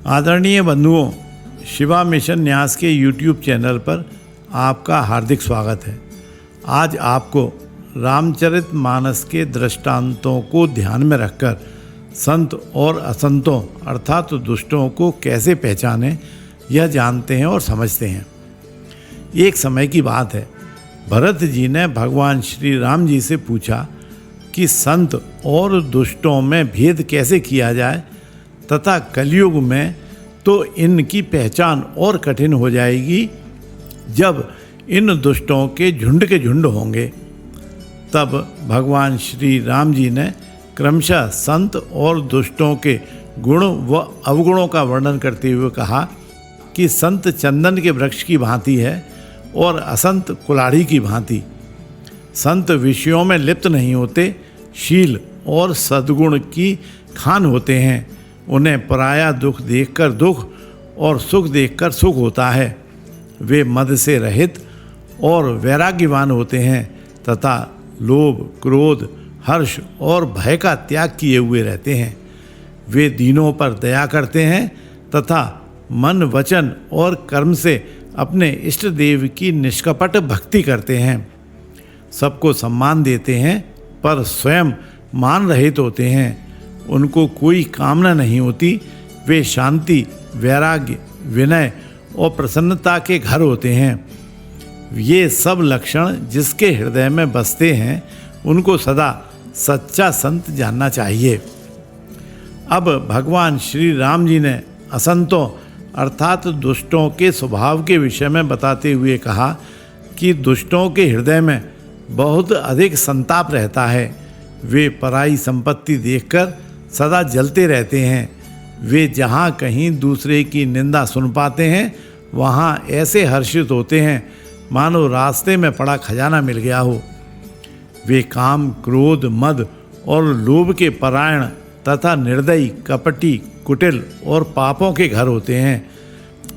आदरणीय बंधुओं, शिवा मिशन न्यास के YouTube चैनल पर आपका हार्दिक स्वागत है। आज आपको रामचरितमानस के दृष्टांतों को ध्यान में रखकर संत और असंतों अर्थात दुष्टों को कैसे पहचानें यह जानते हैं और समझते हैं। एक समय की बात है, भरत जी ने भगवान श्री राम जी से पूछा कि संत और दुष्टों में भेद कैसे किया जाए तथा कलयुग में तो इनकी पहचान और कठिन हो जाएगी जब इन दुष्टों के झुंड होंगे। तब भगवान श्री राम जी ने क्रमशः संत और दुष्टों के गुण व अवगुणों का वर्णन करते हुए कहा कि संत चंदन के वृक्ष की भांति है और असंत कुल्हाड़ी की भांति। संत विषयों में लिप्त नहीं होते, शील और सद्गुण की खान होते हैं। उन्हें पराया दुख देखकर दुख और सुख देखकर सुख होता है। वे मद से रहित और वैराग्यवान होते हैं तथा लोभ, क्रोध, हर्ष और भय का त्याग किए हुए रहते हैं। वे दीनों पर दया करते हैं तथा मन, वचन और कर्म से अपने इष्ट देव की निष्कपट भक्ति करते हैं। सबको सम्मान देते हैं पर स्वयं मान रहित होते हैं। उनको कोई कामना नहीं होती। वे शांति, वैराग्य, विनय और प्रसन्नता के घर होते हैं। ये सब लक्षण जिसके हृदय में बसते हैं उनको सदा सच्चा संत जानना चाहिए। अब भगवान श्री राम जी ने असंतों अर्थात दुष्टों के स्वभाव के विषय में बताते हुए कहा कि दुष्टों के हृदय में बहुत अधिक संताप रहता है। वे पराई संपत्ति देखकर सदा जलते रहते हैं। वे जहाँ कहीं दूसरे की निंदा सुन पाते हैं वहाँ ऐसे हर्षित होते हैं मानो रास्ते में पड़ा खजाना मिल गया हो। वे काम, क्रोध, मद और लोभ के परायण तथा निर्दयी, कपटी, कुटिल और पापों के घर होते हैं।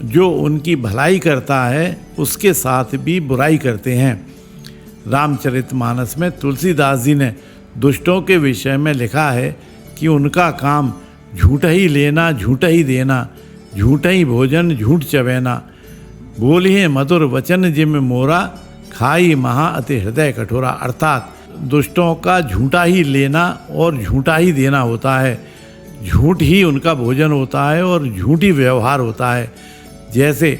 जो उनकी भलाई करता है उसके साथ भी बुराई करते हैं। रामचरितमानस में तुलसीदास जी ने दुष्टों के विषय में लिखा है कि उनका काम झूठा ही लेना, झूठा ही देना, झूठा ही भोजन, झूठ चबैना, बोलिए मधुर वचन जिम मोरा, खाई महा अति हृदय कठोरा। अर्थात दुष्टों का झूठा ही लेना और झूठा ही देना होता है। झूठ ही उनका भोजन होता है और झूठी व्यवहार होता है। जैसे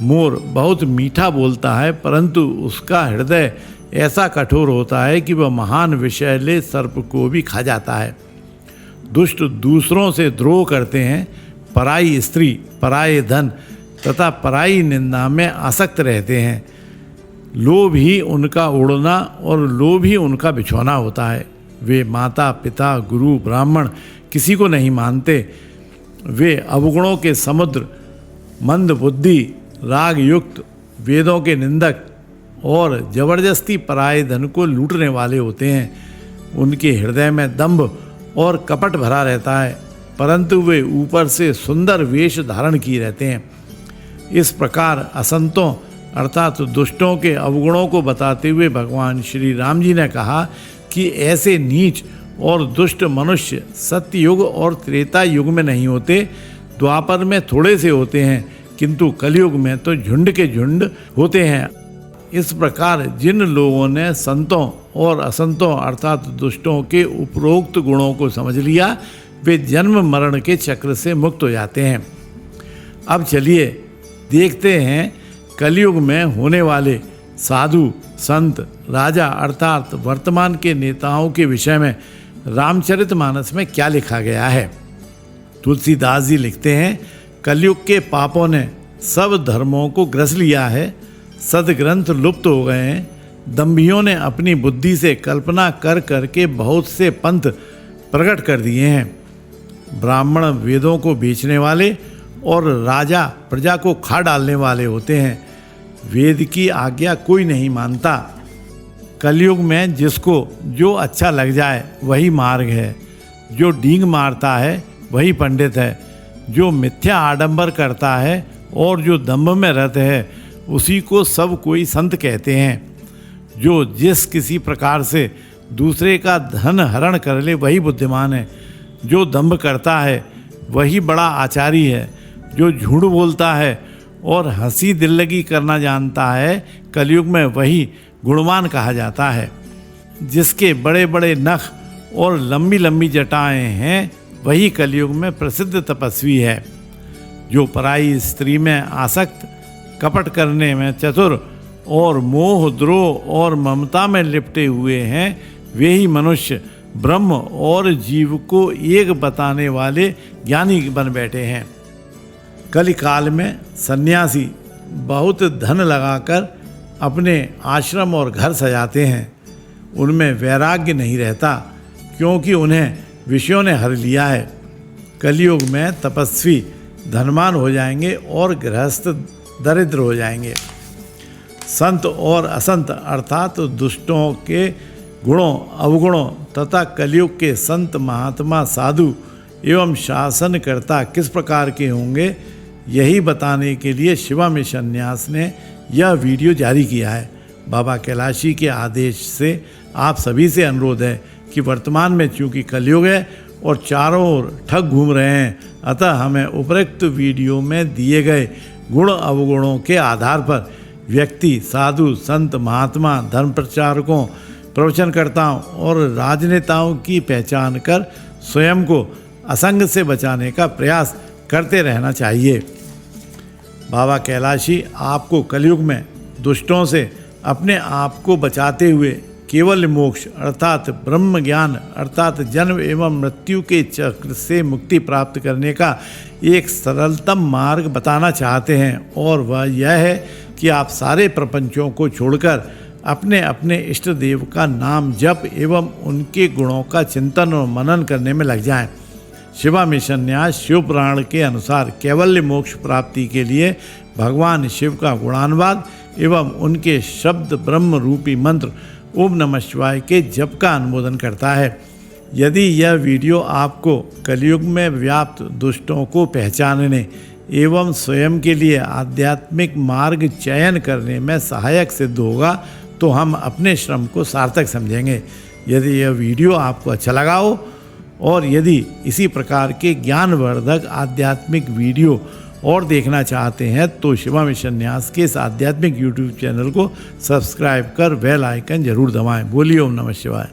मोर बहुत मीठा बोलता है परंतु उसका हृदय ऐसा कठोर होता है कि वह महान विषैले सर्प को भी खा जाता है। दुष्ट दूसरों से द्रोह करते हैं, पराई स्त्री, पराये धन तथा पराई निंदा में आसक्त रहते हैं। लोभ ही उनका उड़ना और लोभ ही उनका बिछोना होता है। वे माता, पिता, गुरु, ब्राह्मण किसी को नहीं मानते। वे अवगुणों के समुद्र, मंद बुद्धि, राग युक्त, वेदों के निंदक और जबरदस्ती पराये धन को लूटने वाले होते हैं। उनके हृदय में दंभ और कपट भरा रहता है परंतु वे ऊपर से सुंदर वेश धारण किए रहते हैं। इस प्रकार असंतों अर्थात दुष्टों के अवगुणों को बताते हुए भगवान श्री राम जी ने कहा कि ऐसे नीच और दुष्ट मनुष्य सत्ययुग और त्रेता युग में नहीं होते। द्वापर में थोड़े से होते हैं किंतु कलयुग में तो झुंड के झुंड होते हैं। इस प्रकार जिन लोगों ने संतों और असंतों अर्थात दुष्टों के उपरोक्त गुणों को समझ लिया वे जन्म मरण के चक्र से मुक्त हो जाते हैं। अब चलिए देखते हैं कलयुग में होने वाले साधु, संत, राजा अर्थात वर्तमान के नेताओं के विषय में रामचरितमानस में क्या लिखा गया है। तुलसीदास जी लिखते हैं, कलयुग के पापों ने सब धर्मों को ग्रस लिया है। सदग्रंथ लुप्त हो गए हैं। दंभियों ने अपनी बुद्धि से कल्पना कर करके बहुत से पंथ प्रकट कर दिए हैं। ब्राह्मण वेदों को बेचने वाले और राजा प्रजा को खा डालने वाले होते हैं। वेद की आज्ञा कोई नहीं मानता। कलयुग में जिसको जो अच्छा लग जाए वही मार्ग है। जो डींग मारता है वही पंडित है। जो मिथ्या आडंबर करता है और जो दंभ में रत है उसी को सब कोई संत कहते हैं। जो जिस किसी प्रकार से दूसरे का धन हरण कर ले वही बुद्धिमान है। जो दंभ करता है वही बड़ा आचारी है। जो झूठ बोलता है और हंसी दिल्लगी करना जानता है, कलयुग में वही गुणवान कहा जाता है। जिसके बड़े बड़े नख और लंबी लंबी जटाएं हैं, वही कलयुग में प्रसिद्ध तपस्वी है। जो पराई स्त्री में आसक्त, कपट करने में चतुर और मोह द्रोह और ममता में लिपटे हुए हैं, वे ही मनुष्य ब्रह्म और जीव को एक बताने वाले ज्ञानी बन बैठे हैं। कलिकाल में सन्यासी बहुत धन लगाकर अपने आश्रम और घर सजाते हैं। उनमें वैराग्य नहीं रहता, क्योंकि उन्हें विषयों ने हर लिया है। कलयुग में तपस्वी धनवान हो जाएंगे और गृहस्थ दरिद्र हो जाएंगे। संत और असंत अर्थात दुष्टों के गुणों अवगुणों तथा कलयुग के संत महात्मा साधु एवं शासनकर्ता किस प्रकार के होंगे, यही बताने के लिए शिवा मिशन न्यास ने यह वीडियो जारी किया है। बाबा कैलाशी के आदेश से आप सभी से अनुरोध है कि वर्तमान में चूँकि कलयुग है और चारों ओर ठग घूम रहे हैं, अतः हमें उपरोक्त वीडियो में दिए गए गुण अवगुणों के आधार पर व्यक्ति, साधु, संत, महात्मा, धर्म प्रचारकों, प्रवचनकर्ताओं और राजनेताओं की पहचान कर स्वयं को असंग से बचाने का प्रयास करते रहना चाहिए। बाबा कैलाशी आपको कलयुग में दुष्टों से अपने आप को बचाते हुए केवल मोक्ष अर्थात ब्रह्म ज्ञान अर्थात जन्म एवं मृत्यु के चक्र से मुक्ति प्राप्त करने का एक सरलतम मार्ग बताना चाहते हैं, और वह यह है कि आप सारे प्रपंचों को छोड़कर अपने अपने इष्ट देव का नाम जप एवं उनके गुणों का चिंतन और मनन करने में लग जाएं। शिवा मिशन न्यास शिव पुराण के अनुसार कैवल्य मोक्ष प्राप्ति के लिए भगवान शिव का गुणानुवाद एवं उनके शब्द ब्रह्म रूपी मंत्र ओम नमः शिवाय के जप का अनुमोदन करता है। यदि यह वीडियो आपको कलयुग में व्याप्त दुष्टों को पहचानने एवं स्वयं के लिए आध्यात्मिक मार्ग चयन करने में सहायक सिद्ध होगा, तो हम अपने श्रम को सार्थक समझेंगे। यदि यह वीडियो आपको अच्छा लगा हो और यदि इसी प्रकार के ज्ञानवर्धक आध्यात्मिक वीडियो और देखना चाहते हैं, तो शिवा मिशन न्यास के इस आध्यात्मिक यूट्यूब चैनल को सब्सक्राइब कर बेल आइकन जरूर दबाएं। बोलिए ओम नमः शिवाय।